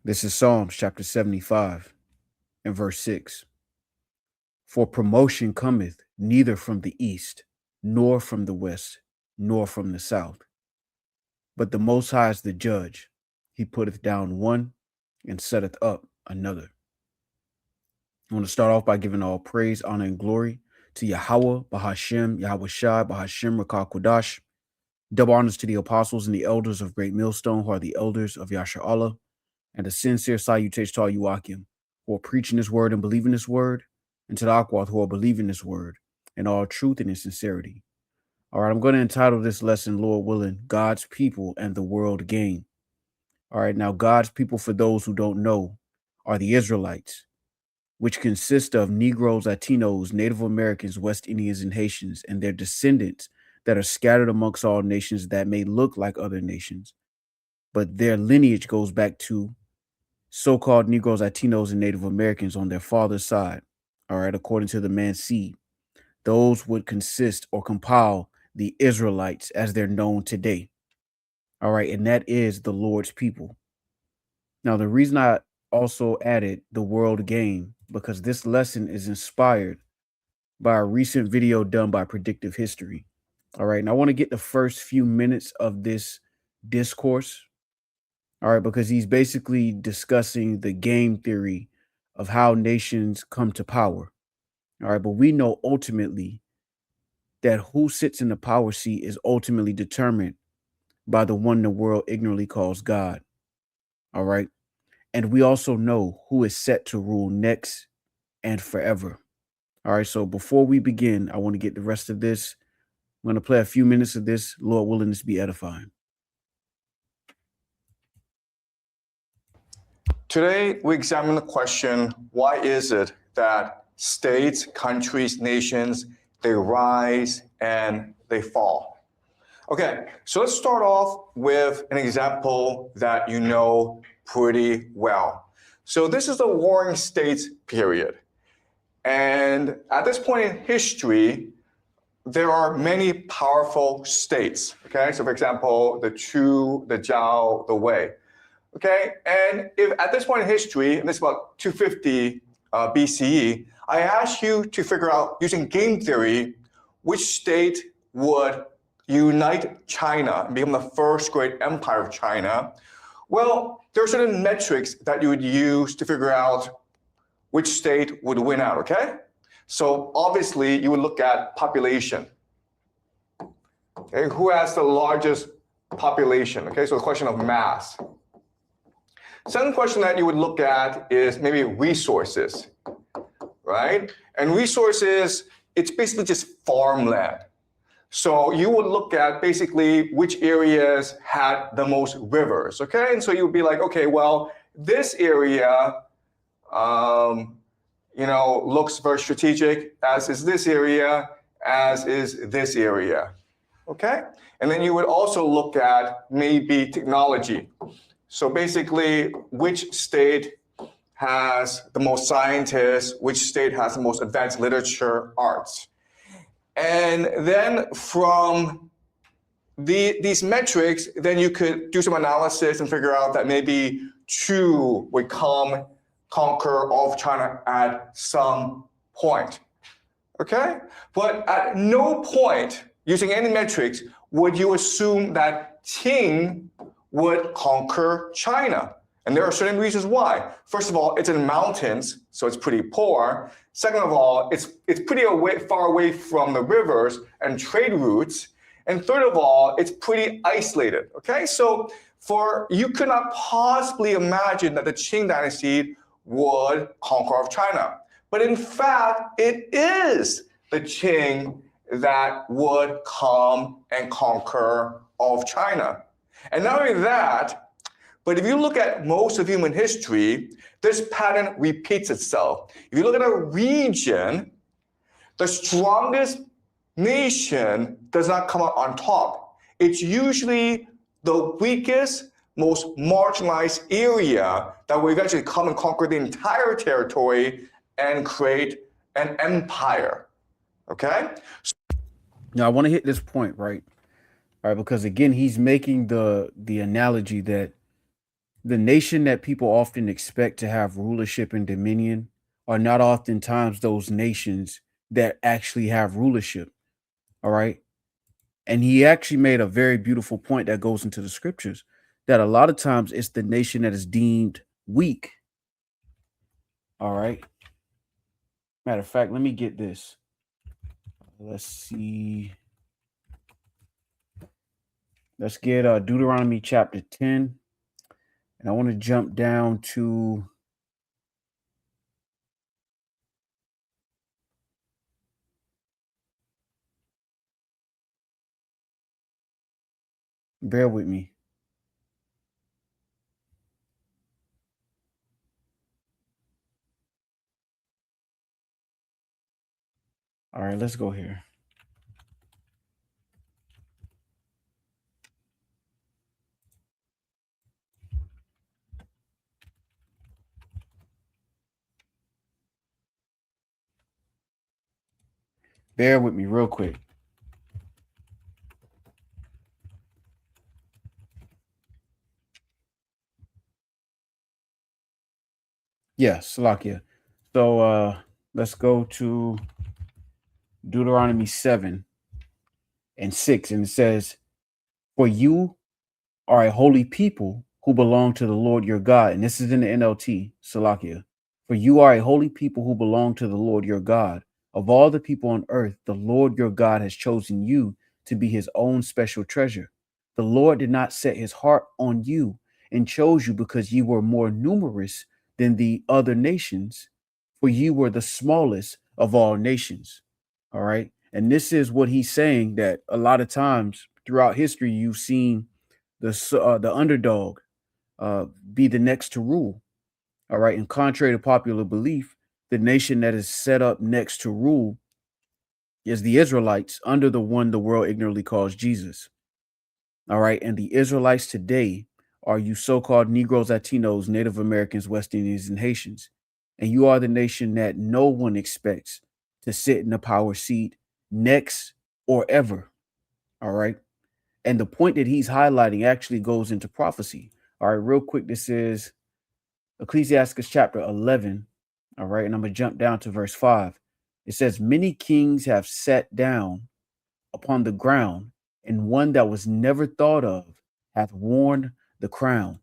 This is Psalms chapter 75 and verse 6. For promotion cometh neither from the east, nor from the west, nor from the south. But the Most High is the judge. He putteth down one and setteth up another. I want to start off by giving all praise, honor, and glory to Yahweh, Bahashem, Yahweh Shai, Bahashem, Rakah Kodash. Double honors to the apostles and the elders of Great Millstone, who are the elders of Yasher Allah, and a sincere salutation to all you Akim, who are preaching this word and believing this word, and to the Akwath, who are believing this word in all truth and in sincerity. All right, I'm going to entitle this lesson, Lord willing, God's People and the World Game. All right, now God's people, for those who don't know, are the Israelites, which consist of Negroes, Latinos, Native Americans, West Indians, and Haitians, and their descendants that are scattered amongst all nations that may look like other nations, but their lineage goes back to so-called Negroes, Latinos, and Native Americans on their father's side, all right, according to the man's seed. Those would consist or compile the Israelites as they're known today, all right, and that is the Lord's people. Now, the reason I also added the world game, because this lesson is inspired by a recent video done by Predictive History. All right, and I want to get the first few minutes of this discourse, all right, because he's basically discussing the game theory of how nations come to power. All right, but we know ultimately that who sits in the power seat is ultimately determined by the one the world ignorantly calls God. All right, and we also know who is set to rule next and forever. All right, so before we begin, I want to get the rest of this. I'm going to play a few minutes of this, Lord willing, this be edifying. Today, we examine the question, why is it that states, countries, nations, they rise and they fall? Okay, so let's start off with an example that you know pretty well. So this is the Warring States period. And at this point in history, there are many powerful states, okay? So for example, the Chu, the Zhao, the Wei. Okay, and if at this point in history, and this is about 250 BCE, I asked you to figure out, using game theory, which state would unite China and become the first great empire of China. Well, there are certain metrics that you would use to figure out which state would win out, okay? So obviously, you would look at population. Okay, who has the largest population? Okay, so the question of mass. Second question that you would look at is maybe resources, right? And resources, it's basically just farmland. So you would look at basically which areas had the most rivers, okay? And so you would be like, okay, well, this area, looks very strategic, as is this area, as is this area, okay? And then you would also look at maybe technology. So basically, which state has the most scientists, which state has the most advanced literature, arts. And then from these metrics, then you could do some analysis and figure out that maybe Chu would conquer all of China at some point, okay? But at no point, using any metrics, would you assume that Qing would conquer China. And there are certain reasons why. First of all, it's in mountains, so it's pretty poor. Second of all, it's pretty far away from the rivers and trade routes. And third of all, it's pretty isolated, okay? So you could not possibly imagine that the Qing dynasty would conquer all of China. But in fact, it is the Qing that would come and conquer all of China. And not only that, but if you look at most of human history, this pattern repeats itself. If you look at a region, the strongest nation does not come out on top. It's usually the weakest, most marginalized area that will eventually come and conquer the entire territory and create an empire, okay? Now, I want to hit this point, right? All right, because again, he's making the analogy that The nation that people often expect to have rulership and dominion are not oftentimes those nations that actually have rulership. All right. And he actually made a very beautiful point that goes into the scriptures that a lot of times it's the nation that is deemed weak. All right. Matter of fact, let me get this. Let's see. Let's get Deuteronomy chapter 10. And I want to jump down to bear with me. All right, let's go here. Bear with me real quick. Yes, Salakia. So let's go to Deuteronomy 7 and 6. And it says, "For you are a holy people who belong to the Lord your God." And this is in the NLT, Salakia. "For you are a holy people who belong to the Lord your God. Of all the people on earth, the Lord your God has chosen you to be his own special treasure. The Lord did not set his heart on you and chose you because you were more numerous than the other nations, for you were the smallest of all nations." All right. And this is what he's saying, that a lot of times throughout history, you've seen the underdog be the next to rule. All right. And contrary to popular belief, the nation that is set up next to rule is the Israelites under the one the world ignorantly calls Jesus. All right. And the Israelites today are you so-called Negroes, Latinos, Native Americans, West Indians, and Haitians. And you are the nation that no one expects to sit in the power seat next or ever. All right. And the point that he's highlighting actually goes into prophecy. All right, real quick, this is Ecclesiastes chapter 11. All right, and I'm going to jump down to verse 5. It says, "Many kings have sat down upon the ground, and one that was never thought of hath worn the crown."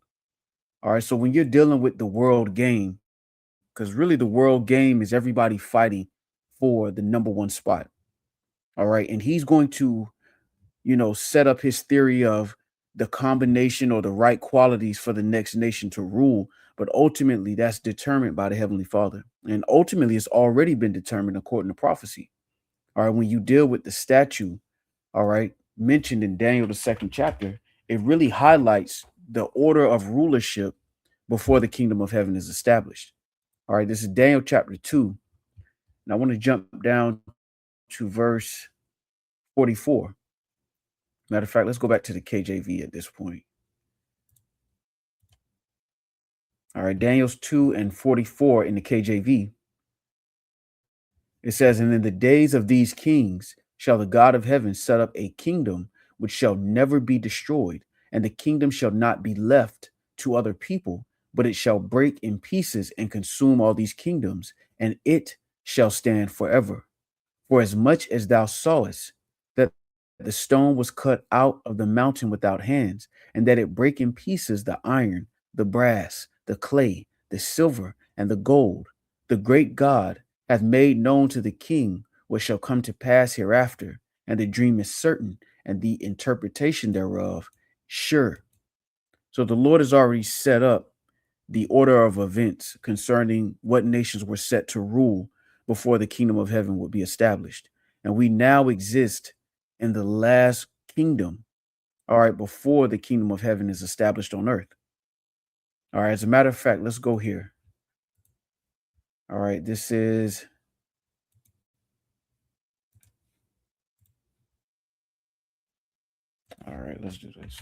All right, so when you're dealing with the world game, because really the world game is everybody fighting for the number one spot. All right, and he's going to set up his theory of the combination or the right qualities for the next nation to rule. But ultimately, that's determined by the Heavenly Father. And ultimately, it's already been determined according to prophecy. All right. When you deal with the statue, all right, mentioned in Daniel, the second chapter, it really highlights the order of rulership before the kingdom of heaven is established. All right. This is Daniel chapter 2. And I want to jump down to verse 44. Matter of fact, let's go back to the KJV at this point. All right, Daniel's 2 and 44 in the KJV. It says, "And in the days of these kings shall the God of heaven set up a kingdom which shall never be destroyed, and the kingdom shall not be left to other people, but it shall break in pieces and consume all these kingdoms, and it shall stand forever. For as much as thou sawest that the stone was cut out of the mountain without hands, and that it brake in pieces the iron, the brass, the clay, the silver, and the gold, the great God hath made known to the king what shall come to pass hereafter, and the dream is certain, and the interpretation thereof sure." So the Lord has already set up the order of events concerning what nations were set to rule before the kingdom of heaven would be established. And we now exist in the last kingdom, all right, before the kingdom of heaven is established on earth. All right, as a matter of fact, let's go here. All right, this is all right, let's do this.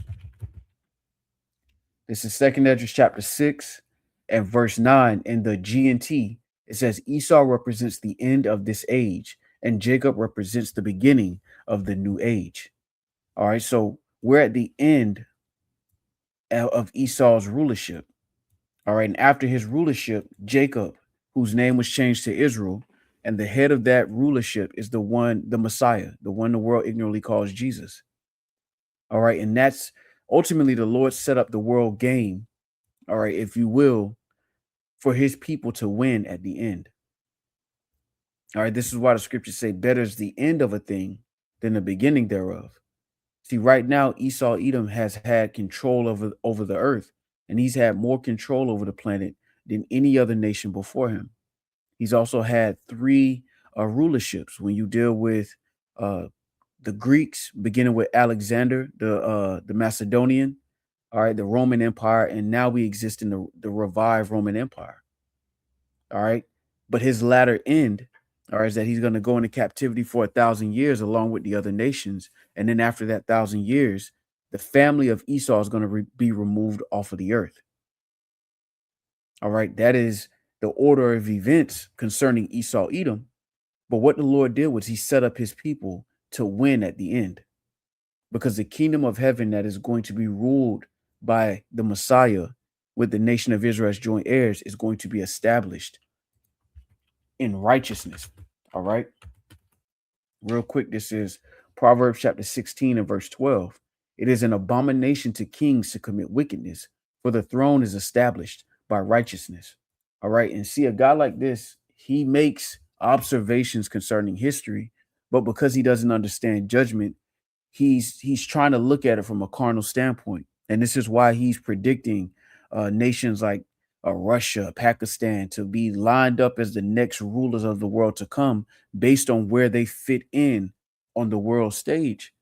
This is Second Esdras chapter 6 and verse 9 in the GNT. It says Esau represents the end of this age, and Jacob represents the beginning of the new age. All right, so we're at the end of Esau's rulership. All right. And after his rulership, Jacob, whose name was changed to Israel, and the head of that rulership is the Messiah, the one the world ignorantly calls Jesus. All right. And that's ultimately the Lord set up the world game, all right, if you will, for his people to win at the end. All right. This is why the scriptures say better is the end of a thing than the beginning thereof. See, right now, Esau Edom has had control over the earth, and he's had more control over the planet than any other nation before him. He's also had three rulerships. When you deal with the Greeks, beginning with Alexander, the Macedonian, all right, the Roman Empire, and now we exist in the revived Roman Empire. All right, but his latter end, all right, is that he's going to go into captivity for 1,000 years along with the other nations, and then after that 1,000 years, the family of Esau is going to be removed off of the earth. All right, that is the order of events concerning Esau Edom. But what the Lord did was he set up his people to win at the end, because the kingdom of heaven that is going to be ruled by the Messiah with the nation of Israel as joint heirs is going to be established in righteousness. All right. Real quick, this is Proverbs chapter 16 and verse 12. It is an abomination to kings to commit wickedness, for the throne is established by righteousness. All right. And see, a guy like this, he makes observations concerning history, but because he doesn't understand judgment, he's trying to look at it from a carnal standpoint. And this is why he's predicting nations like Russia, Pakistan to be lined up as the next rulers of the world to come based on where they fit in on the world stage.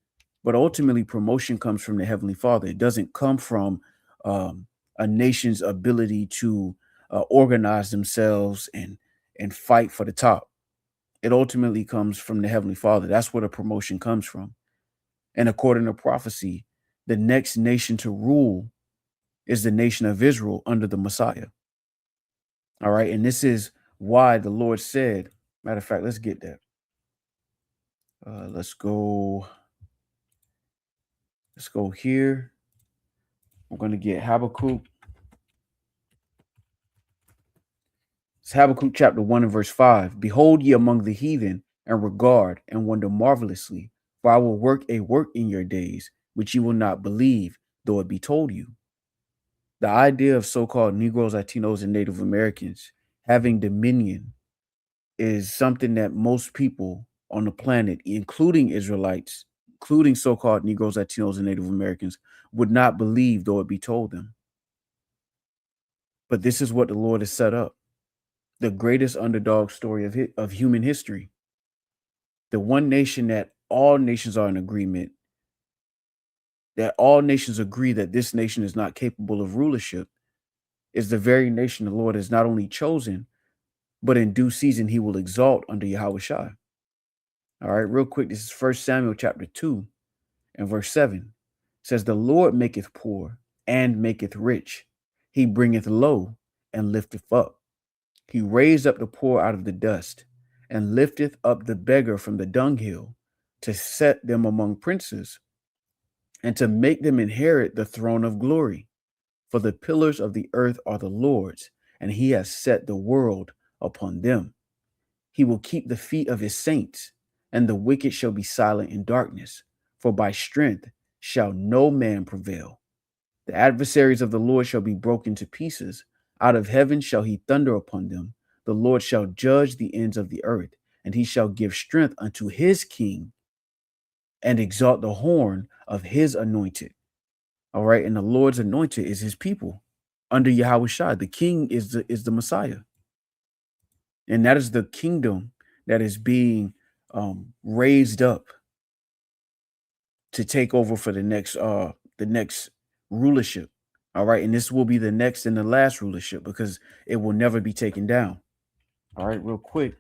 But ultimately, promotion comes from the Heavenly Father. It doesn't come from a nation's ability to organize themselves and fight for the top. It ultimately comes from the Heavenly Father. That's where the promotion comes from. And according to prophecy, the next nation to rule is the nation of Israel under the Messiah. All right. And this is why the Lord said, matter of fact, let's get that. Let's go here. We're going to get Habakkuk. It's Habakkuk chapter 1 and verse 5. Behold ye among the heathen, and regard and wonder marvelously, for I will work a work in your days, which you will not believe, though it be told you. The idea of so-called Negroes, Latinos, and Native Americans having dominion is something that most people on the planet, including Israelites, including so-called Negroes, Latinos, and Native Americans, would not believe, though it be told them. But this is what the Lord has set up. The greatest underdog story of human history. The one nation that all nations are in agreement, that all nations agree that this nation is not capable of rulership, is the very nation the Lord has not only chosen, but in due season he will exalt under Yahushua. All right, real quick, this is 1 Samuel chapter 2 and verse 7. It says, the Lord maketh poor and maketh rich. He bringeth low and lifteth up. He raised up the poor out of the dust, and lifteth up the beggar from the dunghill, to set them among princes, and to make them inherit the throne of glory. For the pillars of the earth are the Lord's, and he has set the world upon them. He will keep the feet of his saints, and the wicked shall be silent in darkness, for by strength shall no man prevail. The adversaries of the Lord shall be broken to pieces. Out of heaven shall he thunder upon them. The Lord shall judge the ends of the earth, and he shall give strength unto his king, and exalt the horn of his anointed. All right. And the Lord's anointed is his people under Yahushua. The king is the Messiah. And that is the kingdom that is being raised up to take over for the next rulership. All right. And this will be the next and the last rulership, because it will never be taken down. All right. Real quick.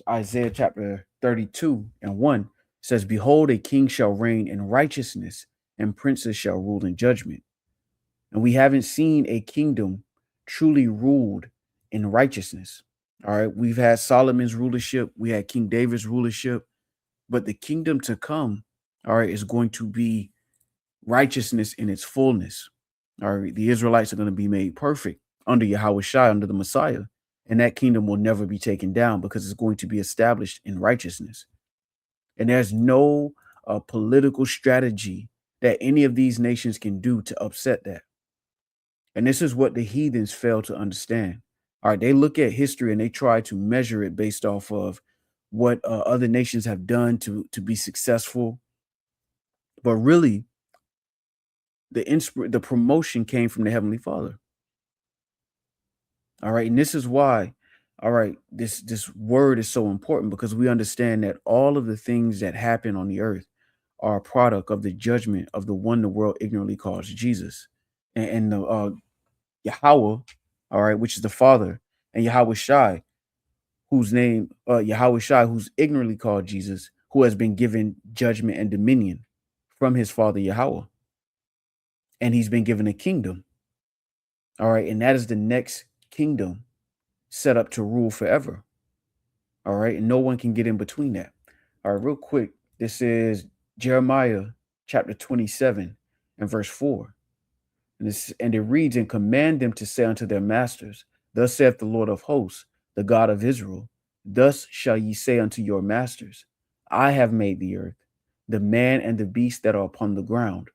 Isaiah chapter 32 and 1 says, behold, a king shall reign in righteousness, and princes shall rule in judgment. And we haven't seen a kingdom truly ruled in righteousness. All right. We've had Solomon's rulership. We had King David's rulership. But the kingdom to come, all right, is going to be righteousness in its fullness. All right, the Israelites are going to be made perfect under Yahweh Shai, under the Messiah, and that kingdom will never be taken down because it's going to be established in righteousness. And there's no political strategy that any of these nations can do to upset that. And this is what the heathens fail to understand. All right, they look at history and they try to measure it based off of what other nations have done to be successful. But really, the promotion came from the Heavenly Father. All right, and this is why, all right, this word is so important, because we understand that all of the things that happen on the earth are a product of the judgment of the one the world ignorantly calls Jesus, and the Yahweh, all right, which is the Father, and Yahweh Shai, whose name Yahweh Shai, who's ignorantly called Jesus, who has been given judgment and dominion from his Father Yahweh, and he's been given a kingdom. All right, and that is the next kingdom set up to rule forever. All right, and no one can get in between that. All right, real quick, this is Jeremiah chapter 27 and verse 4. And it reads, and command them to say unto their masters, thus saith the Lord of hosts, the God of Israel, thus shall ye say unto your masters, I have made the earth, the man and the beast that are upon the ground,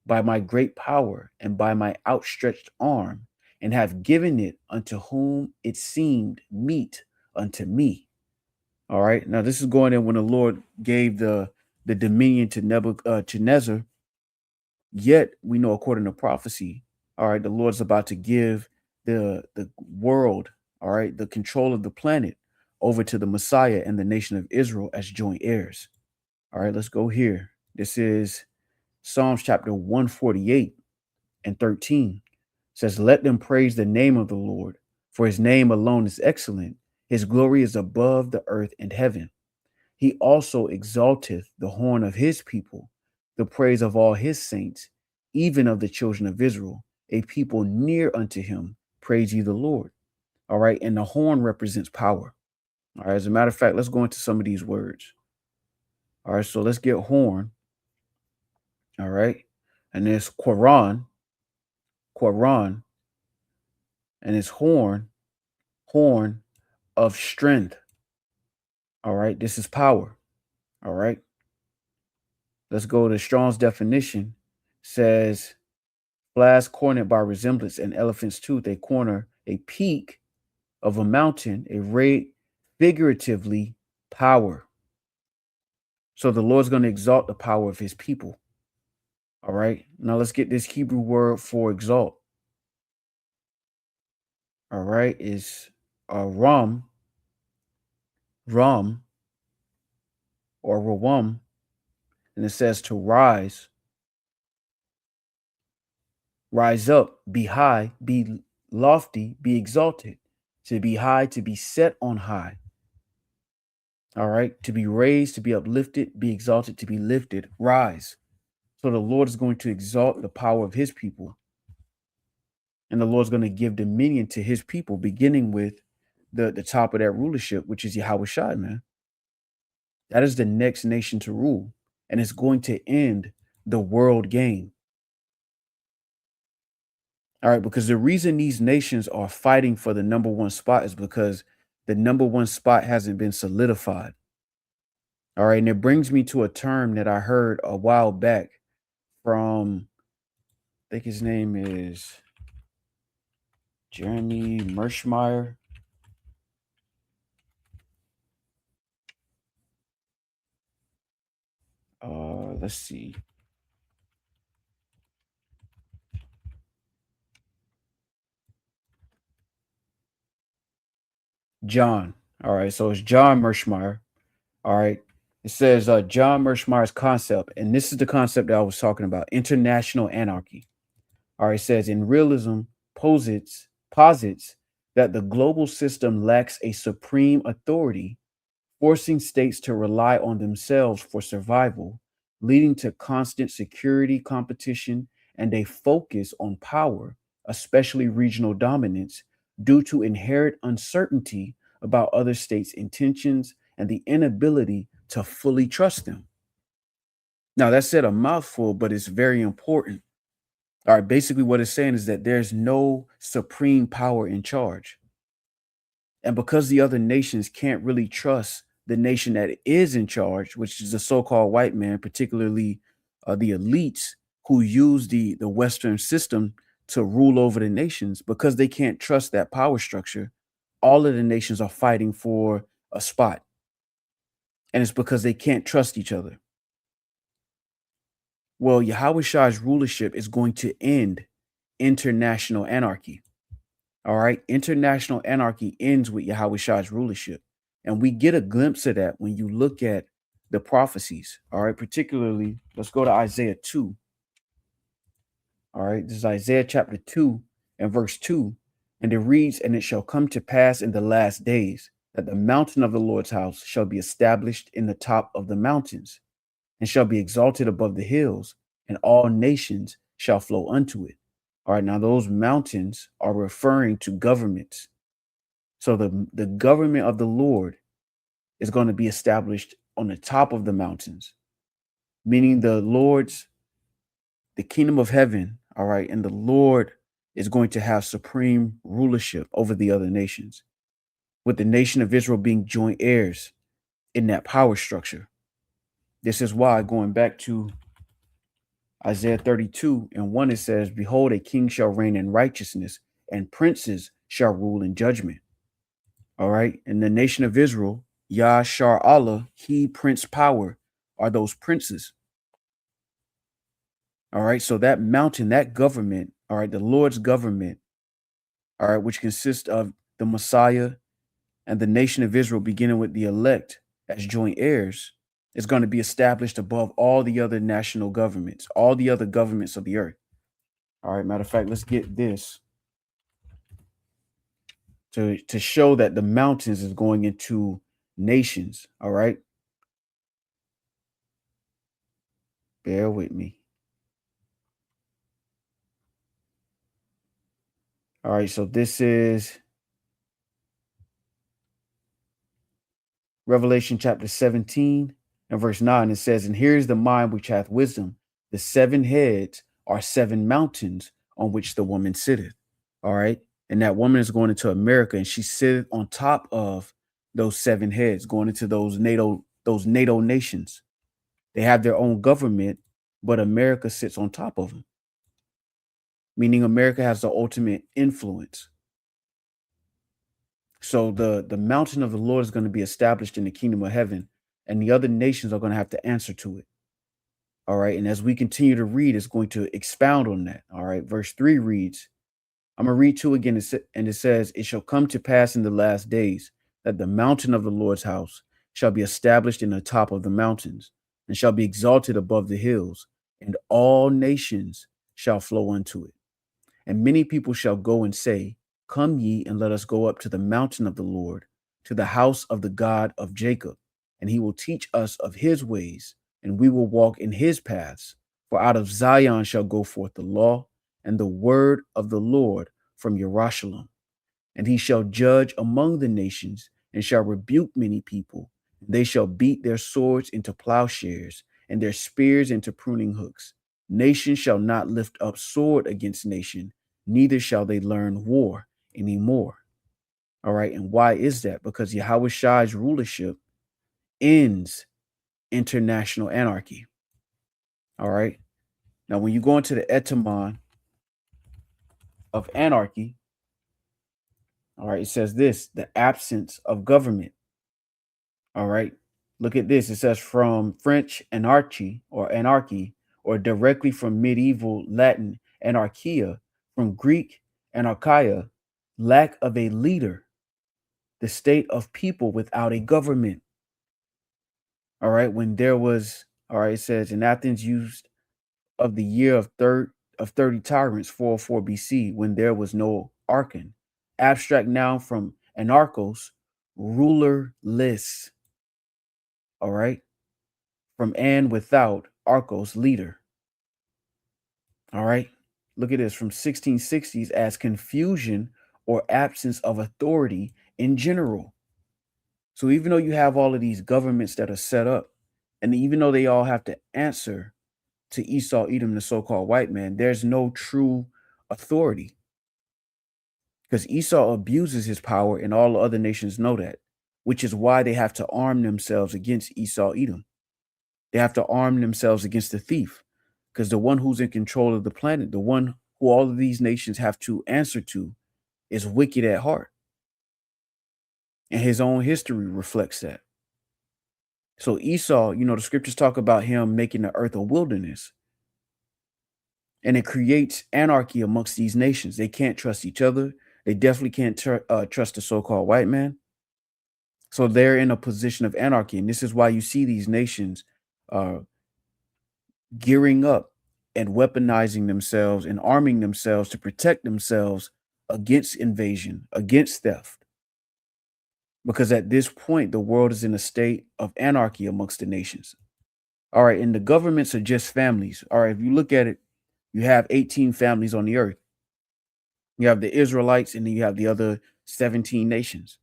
by my great power and by my outstretched arm, and have given it unto whom it seemed meet unto me. All right. Now this is going in when the Lord gave the dominion to Nebuchadnezzar. Yet we know, according to prophecy, all right, the Lord's about to give the world, all right, the control of the planet over to the Messiah and the nation of Israel as joint heirs. All right, let's go here. This is Psalms chapter 148 and 13. It says, let them praise the name of the Lord, for his name alone is excellent. His glory is above the earth and heaven. He also exalteth the horn of his people, the praise of all his saints, even of the children of Israel, a people near unto him. Praise ye the Lord. All right. And the horn represents power. All right. As a matter of fact, let's go into some of these words. All right. So let's get horn. All right. And there's Quran, and it's horn of strength. All right. This is power. All right. Let's go to Strong's definition. Says, flask cornered by resemblance, an elephant's tooth, a corner, a peak of a mountain, a rate, figuratively, power. So the Lord's going to exalt the power of his people. All right. Now let's get this Hebrew word for exalt. All right. Is ram or rawam. And it says to rise up, be high, be lofty, be exalted, to be high, to be set on high. All right. To be raised, to be uplifted, be exalted, to be lifted, rise. So the Lord is going to exalt the power of his people. And the Lord's going to give dominion to his people, beginning with the top of that rulership, which is Yahweh Shai, man. That is the next nation to rule. And it's going to end the world game. All right, because the reason these nations are fighting for the number one spot is because the number one spot hasn't been solidified. All right, and it brings me to a term that I heard a while back from, I think his name is Jeremy Merschmeyer. Let's see. John. All right, so it's John Merschmeyer. All right. It says John Merschmeyer's concept, and this is the concept that I was talking about, international anarchy. All right, it says in realism posits that the global system lacks a supreme authority, forcing states to rely on themselves for survival, leading to constant security competition and a focus on power, especially regional dominance, due to inherent uncertainty about other states' intentions and the inability to fully trust them. Now, that said a mouthful, but it's very important. All right, basically what it's saying is that there's no supreme power in charge. And because the other nations can't really trust the nation that is in charge, which is the so-called white man, particularly the elites who use the Western system to rule over the nations, because they can't trust that power structure, all of the nations are fighting for a spot. And it's because they can't trust each other. Well, Yahweh Shah's rulership is going to end international anarchy. All right. International anarchy ends with Yahweh Shah's rulership. And we get a glimpse of that when you look at the prophecies. All right. Particularly, let's go to Isaiah 2. All right. This is Isaiah chapter 2 and verse 2. And it reads, "And it shall come to pass in the last days that the mountain of the Lord's house shall be established in the top of the mountains, and shall be exalted above the hills, and all nations shall flow unto it." All right, now those mountains are referring to governments. So the government of the Lord is going to be established on the top of the mountains, meaning the kingdom of heaven, all right, and the Lord is going to have supreme rulership over the other nations, with the nation of Israel being joint heirs in that power structure. This is why, going back to Isaiah 32 and 1, it says, "Behold, a king shall reign in righteousness, and princes shall rule in judgment." All right. And the nation of Israel, Yah Shar Allah, he Prince Power, are those princes. All right. So that mountain, that government, all right, the Lord's government, all right, which consists of the Messiah and the nation of Israel, beginning with the elect as joint heirs, is going to be established above all the other national governments, all the other governments of the earth. All right. Matter of fact, let's get this to show that the mountains is going into nations. All right. Bear with me. All right. So this is Revelation chapter 17 and verse 9. It says, "And here is the mind which hath wisdom. The 7 heads are 7 mountains on which the woman sitteth." All right. And that woman is going into America, and she sitteth on top of those 7 heads, going into those NATO nations. They have their own government, but America sits on top of them, meaning America has the ultimate influence. So the mountain of the Lord is going to be established in the kingdom of heaven, and the other nations are going to have to answer to it. All right. And as we continue to read, it's going to expound on that. All right. Verse 3 reads, I'm going to read 2 again, and it says, "It shall come to pass in the last days that the mountain of the Lord's house shall be established in the top of the mountains, and shall be exalted above the hills, and all nations shall flow unto it. And many people shall go and say, Come ye, and let us go up to the mountain of the Lord, to the house of the God of Jacob, and he will teach us of his ways, and we will walk in his paths. For out of Zion shall go forth the law and the word of the Lord from Jerusalem. And he shall judge among the nations, and shall rebuke many people. They shall beat their swords into plowshares, and their spears into pruning hooks. Nation shall not lift up sword against nation, neither shall they learn war anymore." All right. And why is that? Because Yahweh Shai's rulership ends international anarchy. All right. Now, when you go into the etymon of anarchy, all right, it says this: the absence of government. All right. Look at this. It says from French anarchy, or directly from medieval Latin anarchia, from Greek anarchia, lack of a leader, the state of people without a government. All right. When there was, all right, it says in Athens used of the year of 30 tyrants, 404 BC, when there was no archon. Abstract noun from anarchos, rulerless. All right. From and without, archos, leader. All right. Look at this, from 1660s as confusion or absence of authority in general. So even though you have all of these governments that are set up, And even though they all have to answer to Esau, Edom, the so-called white man, there's no true authority because Esau abuses his power and all the other nations know that, which is why they have to arm themselves against Esau, Edom. They have to arm themselves against the thief because the one who's in control of the planet, the one who all of these nations have to answer to, is wicked at heart. And his own history reflects that. So Esau, the scriptures talk about him making the earth a wilderness. And it creates anarchy amongst these nations. They can't trust each other. They definitely can't trust the so-called white man. So they're in a position of anarchy. And this is why you see these nations gearing up and weaponizing themselves and arming themselves to protect themselves against invasion, against theft. Because at this point, the world is in a state of anarchy amongst the nations. All right. And the governments are just families. All right. If you look at it, you have 18 families on the earth. You have the Israelites, and then you have the other 17 nations.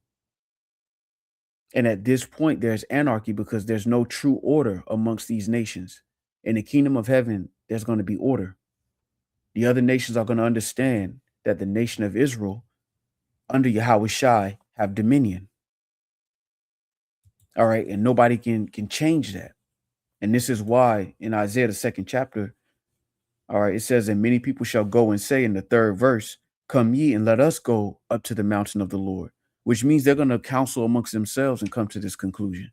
And at this point, there's anarchy because there's no true order amongst these nations. In the kingdom of heaven, there's going to be order. The other nations are going to understand that the nation of Israel, under Yahweh Shai, have dominion. All right. And nobody can change that. And this is why in Isaiah, the 2nd chapter, all right, it says, and many people shall go and say in the 3rd verse, come ye and let us go up to the mountain of the Lord, which means they're going to counsel amongst themselves and come to this conclusion.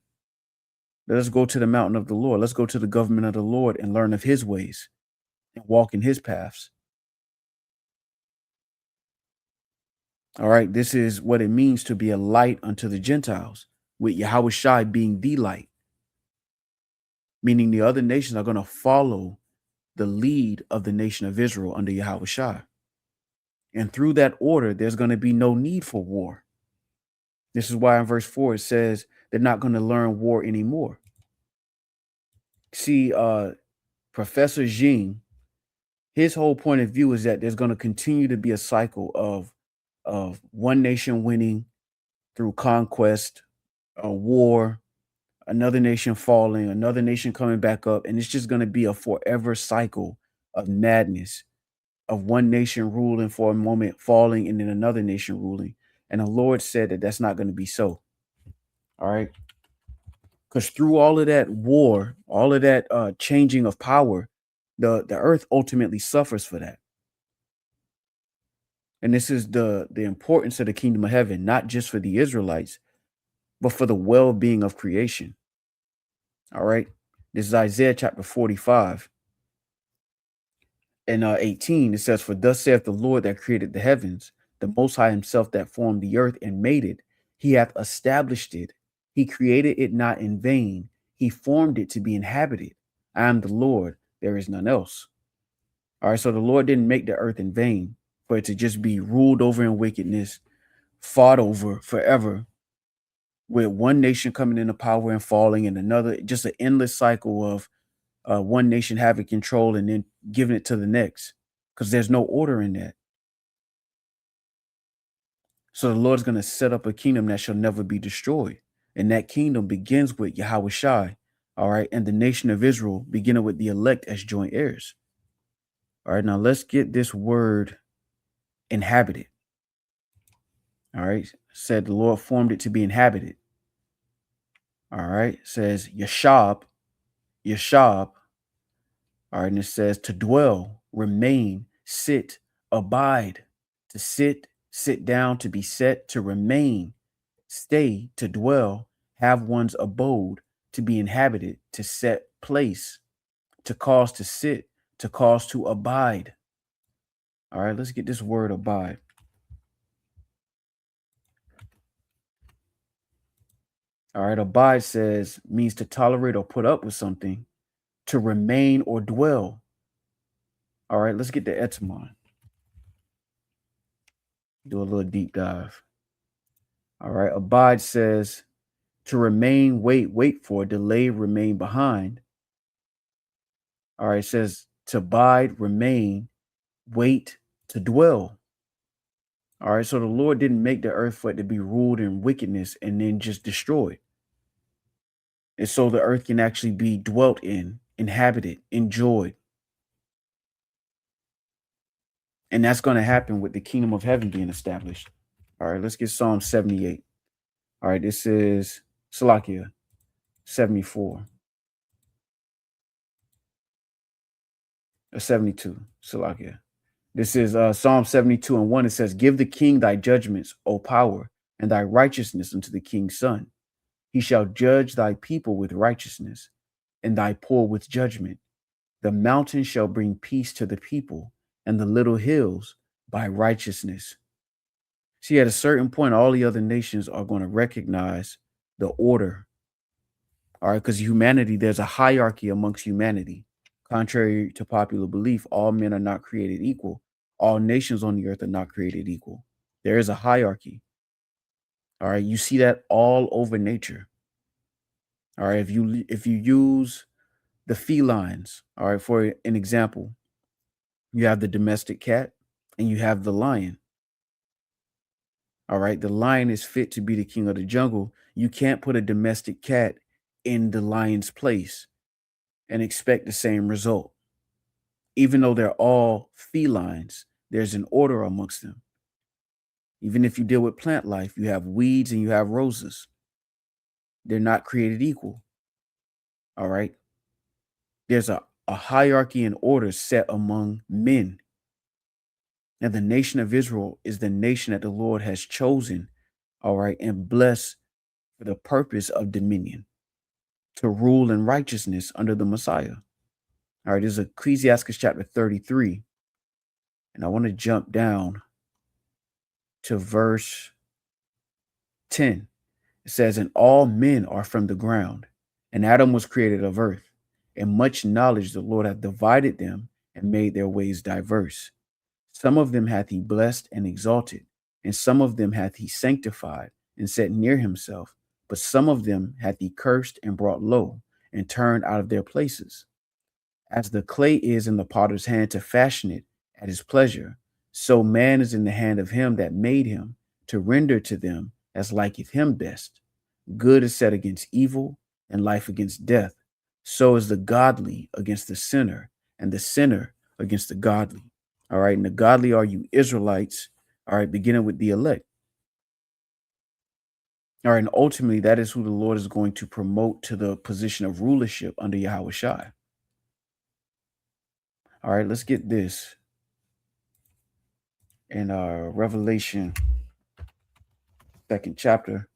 Let us go to the mountain of the Lord. Let's go to the government of the Lord and learn of his ways and walk in his paths. All right, this is what it means to be a light unto the Gentiles, with Yahweh Shai being the light, meaning the other nations are going to follow the lead of the nation of Israel under Yahweh Shai. And through that order, there's going to be no need for war. This is why in verse 4, it says they're not going to learn war anymore. See, Professor Jing, his whole point of view is that there's going to continue to be a cycle of one nation winning through conquest, war, another nation falling, another nation coming back up. And it's just going to be a forever cycle of madness, of one nation ruling for a moment, falling, and then another nation ruling. And the Lord said that that's not going to be so. All right. Because through all of that war, all of that changing of power, the earth ultimately suffers for that. And this is the importance of the kingdom of heaven, not just for the Israelites, but for the well-being of creation. All right. This is Isaiah chapter 45 and 18. It says, for thus saith the Lord that created the heavens, the Most High himself that formed the earth and made it. He hath established it. He created it not in vain. He formed it to be inhabited. I am the Lord. There is none else. All right. So the Lord didn't make the earth in vain for it to just be ruled over in wickedness, fought over forever, with one nation coming into power and falling, and another, just an endless cycle of one nation having control and then giving it to the next, because there's no order in that. So the Lord's going to set up a kingdom that shall never be destroyed. And that kingdom begins with Yahweh Shai, all right, and the nation of Israel, beginning with the elect as joint heirs. All right, now let's get this word inhabited. All right, said the Lord formed it to be inhabited. All right, says Yashab. All right, and it says to dwell, remain, sit, abide, to sit down, to be set, to remain, stay, to dwell, have one's abode, to be inhabited, to set place, to cause to sit, to cause to abide. All right, let's get this word abide. All right, abide means to tolerate or put up with something, to remain or dwell. All right, let's get the etymon. Do a little deep dive. All right, abide says to remain, wait for, delay, remain behind. All right, it says to abide, remain, wait, to dwell. All right, so the Lord didn't make the earth for it to be ruled in wickedness and then just destroyed. And so the earth can actually be dwelt in, inhabited, enjoyed. And that's going to happen with the kingdom of heaven being established. All right, let's get Psalm 78. All right, this is Salakia 74. 72. Salakia. This is Psalm 72 and 1. It says, "Give the king thy judgments, O power, and thy righteousness unto the king's son. He shall judge thy people with righteousness, and thy poor with judgment. The mountains shall bring peace to the people, and the little hills by righteousness." See, at a certain point, all the other nations are going to recognize the order. All right, because humanity, there's a hierarchy amongst humanity. Contrary to popular belief, all men are not created equal. All nations on the earth are not created equal. There is a hierarchy. All right, you see that all over nature. All right, if you use the felines, all right, for an example, you have the domestic cat and you have the lion. All right, the lion is fit to be the king of the jungle. You can't put a domestic cat in the lion's place and expect the same result. Even though they're all felines, there's an order amongst them. Even if you deal with plant life, you have weeds and you have roses. They're not created equal. All right. There's a hierarchy and order set among men. And the nation of Israel is the nation that the Lord has chosen, all right, and blessed for the purpose of dominion, to rule in righteousness under the Messiah. All right, this is Ecclesiastes chapter 33. And I want to jump down to verse 10. It says, "And all men are from the ground, and Adam was created of earth. And much knowledge the Lord hath divided them and made their ways diverse. Some of them hath he blessed and exalted, and some of them hath he sanctified and set near himself. But some of them hath he cursed and brought low, and turned out of their places. As the clay is in the potter's hand to fashion it at his pleasure, so man is in the hand of him that made him, to render to them as liketh him best. Good is set against evil, and life against death. So is the godly against the sinner, and the sinner against the godly." All right, and the godly are you Israelites, all right, beginning with the elect. All right, and ultimately that is who the Lord is going to promote to the position of rulership under Yahweh Shai. All right, let's get this in Revelation 2nd chapter.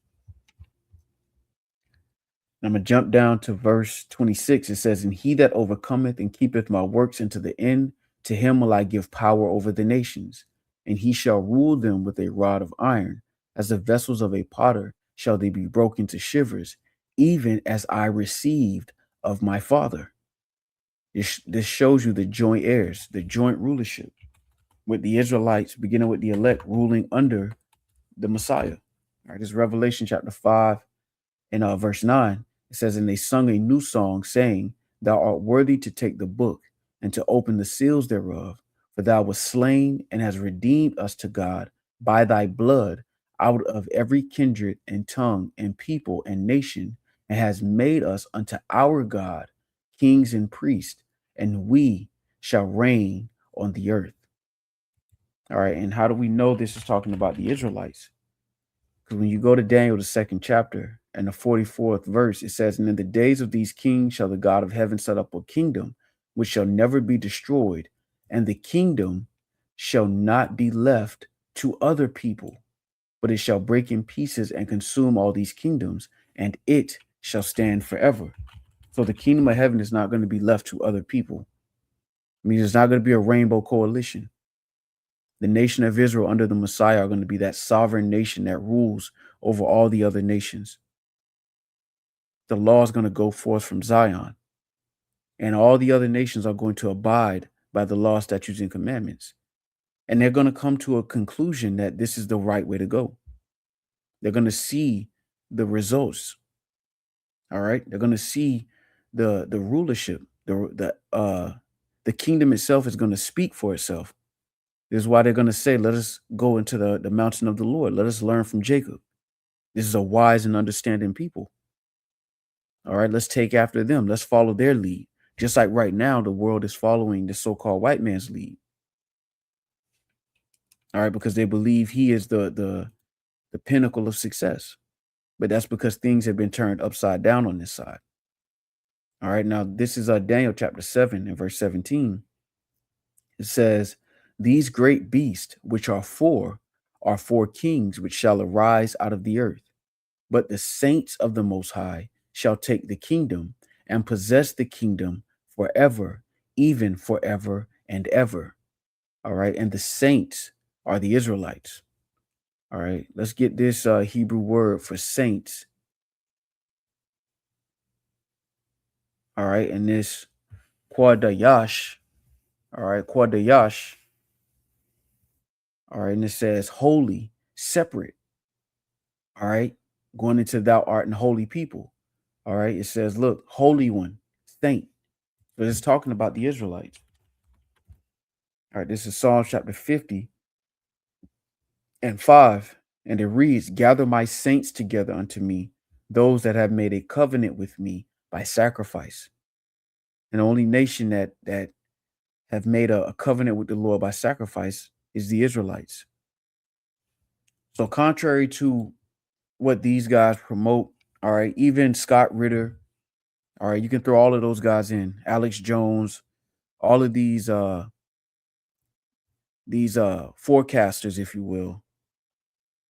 I'm going to jump down to verse 26. It says, "And he that overcometh and keepeth my works unto the end, to him will I give power over the nations, and he shall rule them with a rod of iron. As the vessels of a potter shall they be broken to shivers, even as I received of my Father." This shows you the joint heirs, the joint rulership with the Israelites, beginning with the elect ruling under the Messiah. All right, this is Revelation chapter 5 and verse 9. It says, "And they sung a new song, saying, Thou art worthy to take the book and to open the seals thereof, for thou wast slain and hast redeemed us to God by thy blood out of every kindred and tongue and people and nation, and has made us unto our God kings and priests, and we shall reign on the earth." All right, and how do we know this is talking about the Israelites? Because when you go to Daniel, the 2nd chapter, and the 44th verse, it says, "And in the days of these kings shall the God of heaven set up a kingdom which shall never be destroyed, and the kingdom shall not be left to other people, but it shall break in pieces and consume all these kingdoms, and it shall stand forever." So the kingdom of heaven is not going to be left to other people. I mean, it's not going to be a rainbow coalition. The nation of Israel under the Messiah are going to be that sovereign nation that rules over all the other nations. The law is going to go forth from Zion, and all the other nations are going to abide by the law, statutes, and commandments. And they're going to come to a conclusion that this is the right way to go. They're going to see the results. All right. They're going to see the rulership. The kingdom itself is going to speak for itself. This is why they're going to say, "Let us go into the mountain of the Lord. Let us learn from Jacob. This is a wise and understanding people." All right, let's take after them. Let's follow their lead. Just like right now, the world is following the so-called white man's lead. All right, because they believe he is the pinnacle of success. But that's because things have been turned upside down on this side. All right, now this is Daniel chapter 7 and verse 17. It says, these great beasts, which are four kings which shall arise out of the earth. But the saints of the Most High shall take the kingdom and possess the kingdom forever, even forever and ever. All right, and the saints are the Israelites. All right, let's get this Hebrew word for saints. All right, and this quadayash. All right, quadayash. All right, and it says holy, separate. All right, going into thou art an holy people. All right, it says, look, holy one, saint. But it's talking about the Israelites. All right, this is Psalm chapter 50 and 5. And it reads, gather my saints together unto me, those that have made a covenant with me by sacrifice. And the only nation that have made a covenant with the Lord by sacrifice is the Israelites. So contrary to what these guys promote, all right, even Scott Ritter, all right, you can throw all of those guys in, Alex Jones, all of these forecasters, if you will,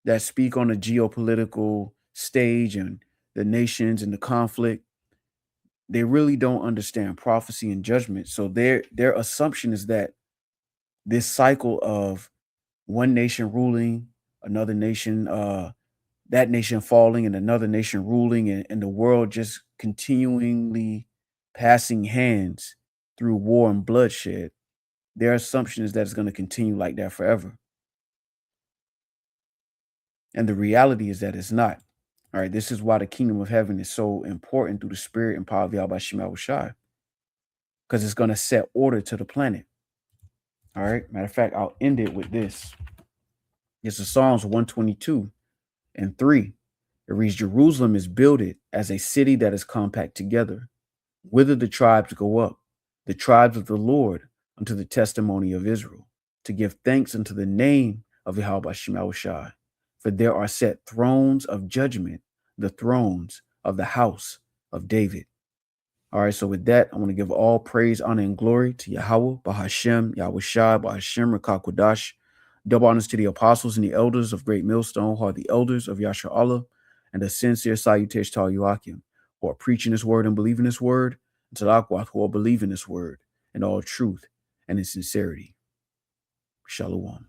that speak on the geopolitical stage and the nations and the conflict. They really don't understand prophecy and judgment. So their assumption is that this cycle of one nation ruling, another nation, that nation falling, and another nation ruling, and the world just continually passing hands through war and bloodshed. Their assumption is that it's going to continue like that forever. And the reality is that it's not. All right, this is why the kingdom of heaven is so important through the spirit and power of Yahweh Shem Yahushai, because it's going to set order to the planet. All right, matter of fact, I'll end it with this. This is Psalms 122 and 3. It reads, Jerusalem is builded as a city that is compact together. Whither the tribes go up, the tribes of the Lord, unto the testimony of Israel, to give thanks unto the name of Yahweh Shem Yahushai. For there are set thrones of judgment, the thrones of the house of David. All right, so with that, I want to give all praise, honor, and glory to Yahweh, Bahashem, Yahushai, Bahashem, Rakakwadash. Double honors to the apostles and the elders of Great Millstone, who are the elders of Yasha Allah, and a sincere salutation to all Yoakim, who are preaching this word and believing this word, and to the Akwath, who are believing this word in all truth and in sincerity. Shalom.